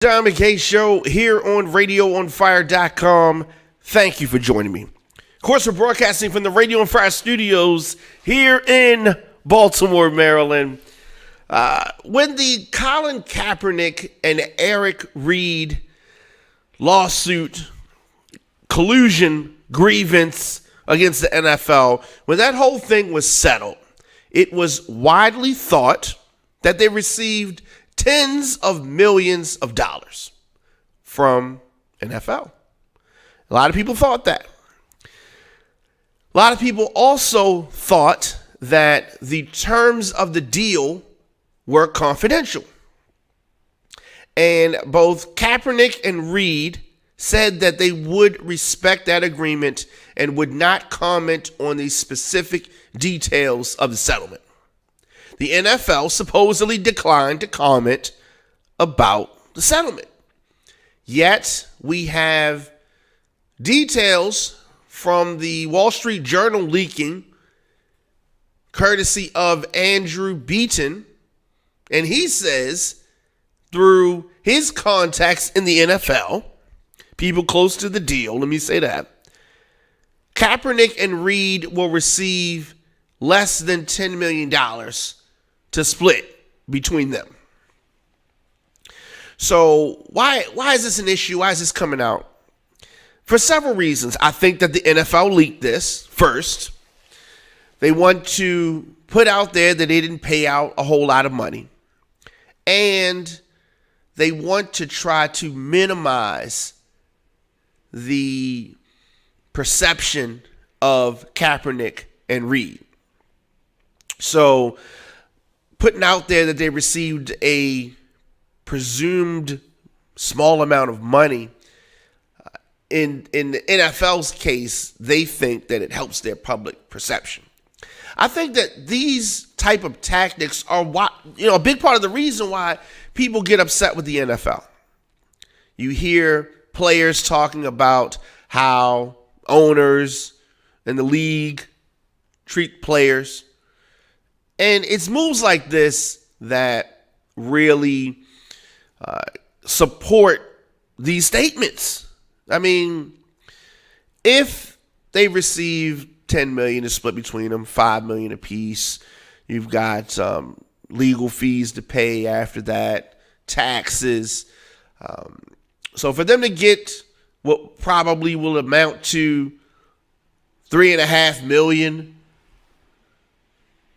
John McKay Show here on RadioonFire.com. Thank you for joining me. Of course, we're broadcasting from the Radio on Fire studios here in Baltimore, Maryland. When the Colin Kaepernick and Reid lawsuit, collusion, grievance against the NFL, when that whole thing was settled, it was widely thought that they received tens of millions of dollars from NFL. A lot of people thought that. A lot of people also thought that the terms of the deal were confidential. And both Kaepernick and Reid said that they would respect that agreement and would not comment on the specific details of the settlement. The NFL supposedly declined to comment about the settlement. Yet, we have details from the Wall Street Journal leaking, courtesy of Andrew Beaton, and he says, through his contacts in the NFL, people close to the deal, let me say that, Kaepernick and Reid will receive less than $10 million to split between them. So why is this an issue? Why is this coming out? For several reasons. I think that the NFL leaked this first. They want to put out there that they didn't pay out a whole lot of money. And they want to try to minimize the perception of Kaepernick and Reid. So putting out there that they received a presumed small amount of money, in the NFL's case, they think that it helps their public perception. I think that these type of tactics are a big part of the reason why people get upset with the NFL. You hear players talking about how owners and the league treat players. And it's moves like this that really support these statements. I mean, if they receive $10 million to split between them, $5 million apiece, you've got legal fees to pay after that, taxes. So for them to get what probably will amount to $3.5 million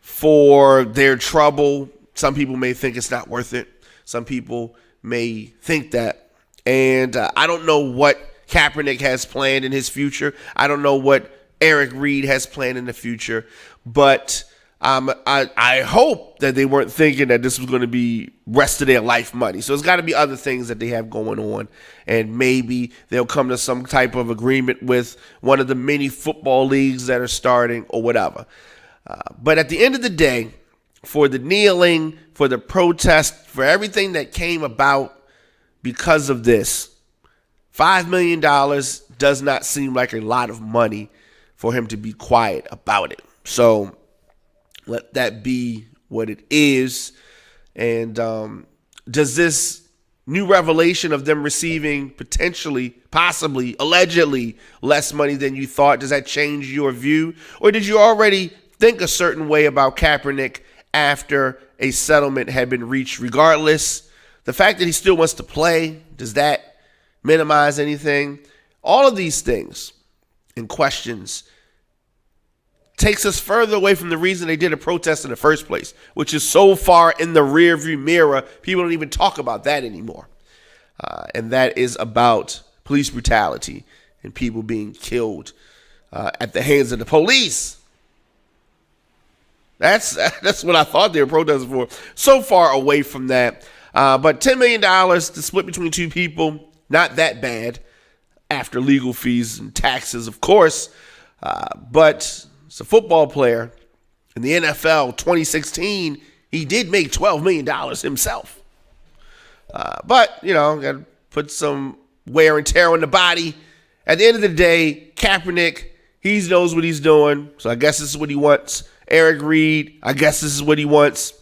for their trouble, some people may think it's not worth it. Some people may think that. And I don't know what Kaepernick has planned in his future. I don't know what Reid has planned in the future. But I hope that they weren't thinking that this was going to be rest of their life money. So it's got to be other things that they have going on. And maybe they'll come to some type of agreement with one of the many football leagues that are starting or whatever. But at the end of the day, for the kneeling, for the protest, for everything that came about because of this, $5 million does not seem like a lot of money for him to be quiet about it. So let that be what it is. And does this new revelation of them receiving potentially, possibly, allegedly less money than you thought, does that change your view? Or did you already think a certain way about Kaepernick after a settlement had been reached? Regardless, the fact that he still wants to play, does that minimize anything? All of these things and questions takes us further away from the reason they did a protest in the first place, which is so far in the rearview mirror, people don't even talk about that anymore. And that is about police brutality and people being killed at the hands of the police. That's what I thought they were protesting for. So far away from that. But $10 million to split between two people, not that bad after legal fees and taxes, of course. But it's a football player in the NFL 2016. He did make $12 million himself. But, got to put some wear and tear on the body. At the end of the day, Kaepernick, he knows what he's doing. So I guess this is what he wants. Reid, I guess this is what he wants.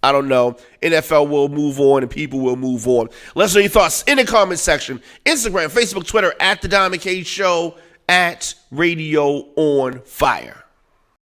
I don't know. NFL will move on and people will move on. Let us know your thoughts in the comment section. Instagram, Facebook, Twitter, at The Diamond K Show, at Radio on Fire.